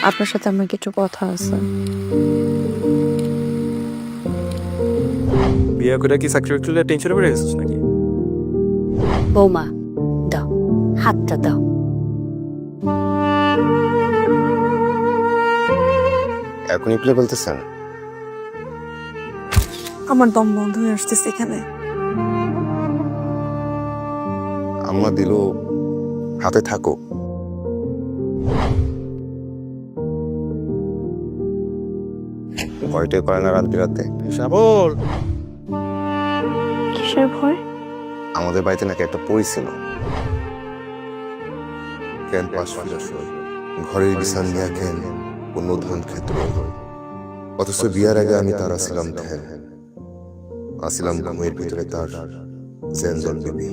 আপনার সাথে আমার কিছু কথা আছে। বিয়ে করে কি চাকরি বাকরি টেনশনে পড়ে গেছিস নাকি? বৌমা দাও, হাতটা দাও। এখনই প্লে বলতেছেন? আমার দম বন্ধ হয়ে আসতেছে এখানে। আম্মা দিল হাতে থাকো। ভয়টাই করে না রাত্রি রাতে? শ্যামল, কিসের ভয়? আমাদের বাড়িতে নাকি একটা পরী ছিল। কেন পাশ ফিরাসই ঘরের বিছান নিয়ে কেন অন্য ধান ক্ষেত্র, অথচ বিয়ার আগে আমি তার আসিলাম ধ্যান, আসিলাম ঘুমের ভিতরে তার জেন জল বিবি।